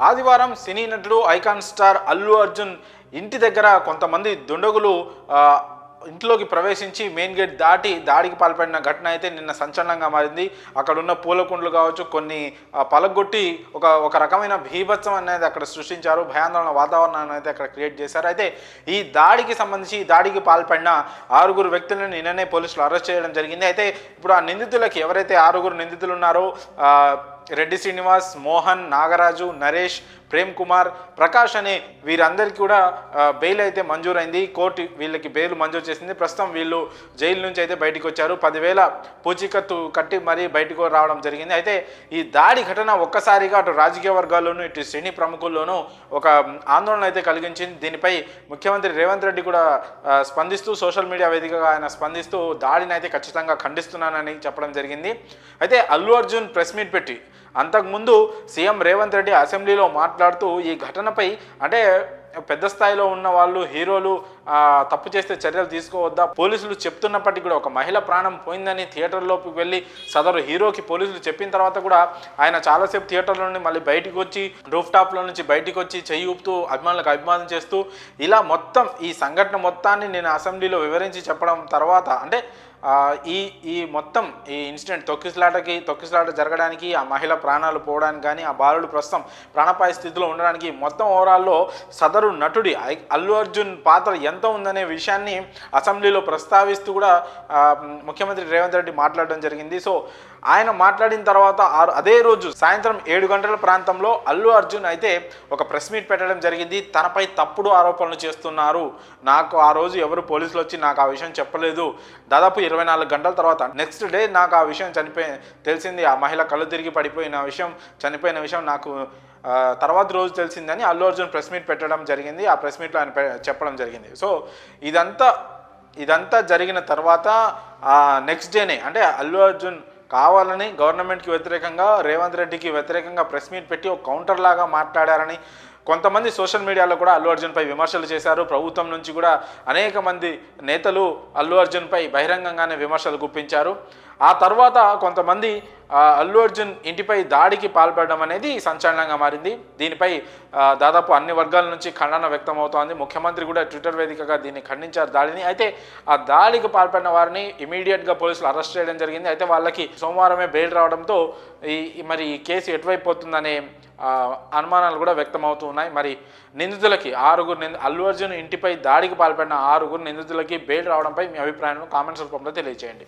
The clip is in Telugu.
ఆదివారం సినీ నటుడు ఐకాన్ స్టార్ అల్లు అర్జున్ ఇంటి దగ్గర కొంతమంది దుండగులు ఇంట్లోకి ప్రవేశించి మెయిన్ గేట్ దాటి దాడికి పాల్పడిన ఘటన అయితే నిన్న సంచలనంగా మారింది. అక్కడ ఉన్న పూలకుండ్లు కావచ్చు, కొన్ని పలగొట్టి ఒక రకమైన భీభత్సం అనేది అక్కడ సృష్టించారు. భయాందోళన వాతావరణాన్ని అయితే అక్కడ క్రియేట్ చేశారు. అయితే ఈ దాడికి సంబంధించి ఈ దాడికి పాల్పడిన 6 వ్యక్తులను నిన్ననే పోలీసులు అరెస్ట్ చేయడం జరిగింది. అయితే ఇప్పుడు ఆ నిందితులకి ఎవరైతే 6 నిందితులు ఉన్నారో రెడ్డి శ్రీనివాస్, మోహన్, నాగరాజు, నరేష్, ప్రేమ్ కుమార్, ప్రకాష్ అనే వీరందరికీ కూడా బెయిల్ అయితే మంజూరైంది. కోర్టు వీళ్ళకి బెయిల్ మంజూరు చేసింది. ప్రస్తుతం వీళ్ళు జైలు నుంచి అయితే బయటకు వచ్చారు. 10,000 పూచీకత్తు కట్టి మరీ బయటకు రావడం జరిగింది. అయితే ఈ దాడి ఘటన ఒక్కసారిగా అటు రాజకీయ వర్గాల్లోనూ ఇటు సినీ ప్రముఖుల్లోనూ ఒక ఆందోళన అయితే కలిగించింది. దీనిపై ముఖ్యమంత్రి రేవంత్ రెడ్డి కూడా స్పందిస్తూ సోషల్ మీడియా వేదికగా ఆయన స్పందిస్తూ దాడిని అయితే ఖచ్చితంగా ఖండిస్తున్నానని చెప్పడం జరిగింది. అయితే అల్లు అర్జున్ ప్రెస్ మీట్ పెట్టి అంతకుముందు సీఎం రేవంత్ రెడ్డి అసెంబ్లీలో మాట్లాడుతూ ఈ ఘటనపై అంటే పెద్ద స్థాయిలో ఉన్న వాళ్ళు హీరోలు తప్పు చేస్తే చర్యలు తీసుకోవద్దా, పోలీసులు చెప్తున్నప్పటికీ కూడా ఒక మహిళ ప్రాణం పోయిందని థియేటర్లోకి వెళ్ళి సదరు హీరోకి పోలీసులు చెప్పిన తర్వాత కూడా ఆయన చాలాసేపు థియేటర్లో నుండి మళ్ళీ బయటికి వచ్చి రూఫ్ టాప్లో నుంచి బయటికి వచ్చి చెయ్యి ఊపుతూ అభిమానులకు అభిమానం చేస్తూ ఇలా మొత్తం ఈ సంఘటన మొత్తాన్ని నేను అసెంబ్లీలో వివరించి చెప్పడం తర్వాత అంటే ఈ మొత్తం ఈ ఇన్సిడెంట్ తొక్కిసలాట జరగడానికి, ఆ మహిళ ప్రాణాలు పోవడానికి కానీ, ఆ బాలుడు ప్రస్తుతం ప్రాణాపాయ స్థితిలో ఉండడానికి మొత్తం ఓవరాల్లో సదరు నటుడి అల్లు అర్జున్ పాత్ర ఎంత ఉందనే విషయాన్ని అసెంబ్లీలో ప్రస్తావిస్తూ కూడా ముఖ్యమంత్రి రేవంత్ రెడ్డి మాట్లాడడం జరిగింది. సో ఆయన మాట్లాడిన తర్వాత అదే రోజు సాయంత్రం 7 గంటల ప్రాంతంలో అల్లు అర్జున్ అయితే ఒక ప్రెస్ మీట్ పెట్టడం జరిగింది. తనపై తప్పుడు ఆరోపణలు చేస్తున్నారు, నాకు ఆ రోజు ఎవరు పోలీసులు వచ్చి నాకు ఆ విషయం చెప్పలేదు, దాదాపు 24 గంటల తర్వాత నెక్స్ట్ డే నాకు ఆ విషయం తెలిసింది, ఆ మహిళ కళ్ళు తిరిగి చనిపోయిన విషయం నాకు తర్వాత రోజు తెలిసిందని అల్లు అర్జున్ ప్రెస్ మీట్ పెట్టడం జరిగింది. ఆ ప్రెస్ మీట్లో ఆయన చెప్పడం జరిగింది. సో ఇదంతా జరిగిన తర్వాత నెక్స్ట్ డేనే అంటే అల్లు అర్జున్ కావాలని గవర్నమెంట్కి వ్యతిరేకంగా, రేవంత్ రెడ్డికి వ్యతిరేకంగా ప్రెస్ మీట్ పెట్టి ఒక కౌంటర్ లాగా మాట్లాడారని కొంతమంది సోషల్ మీడియాలో కూడా అల్లు అర్జున్పై విమర్శలు చేశారు. ప్రభుత్వం నుంచి కూడా అనేక మంది నేతలు అల్లు అర్జున్పై బహిరంగంగానే విమర్శలు గుప్పించారు. ఆ తర్వాత కొంతమంది అల్లు అర్జున్ ఇంటిపై దాడికి పాల్పడడం అనేది సంచలనంగా మారింది. దీనిపై దాదాపు అన్ని వర్గాల నుంచి ఖండన వ్యక్తమవుతోంది. ముఖ్యమంత్రి కూడా ట్విట్టర్ వేదికగా దీన్ని ఖండించారు దాడిని. అయితే ఆ దాడికి పాల్పడిన వారిని ఇమీడియట్గా పోలీసులు అరెస్ట్ చేయడం జరిగింది. అయితే వాళ్ళకి సోమవారమే బెయిల్ రావడంతో మరి ఈ కేసు ఎటువైపు పోతుందనే అనుమానాలు కూడా వ్యక్తమవుతూ ఉన్నాయి. మరి నిందితులకి 6 అల్లు అర్జున్ ఇంటిపై దాడికి పాల్పడిన 6 నిందితులకి బెయిల్ రావడంపై మీ అభిప్రాయాలను కామెంట్స్ రూపంలో తెలియజేయండి.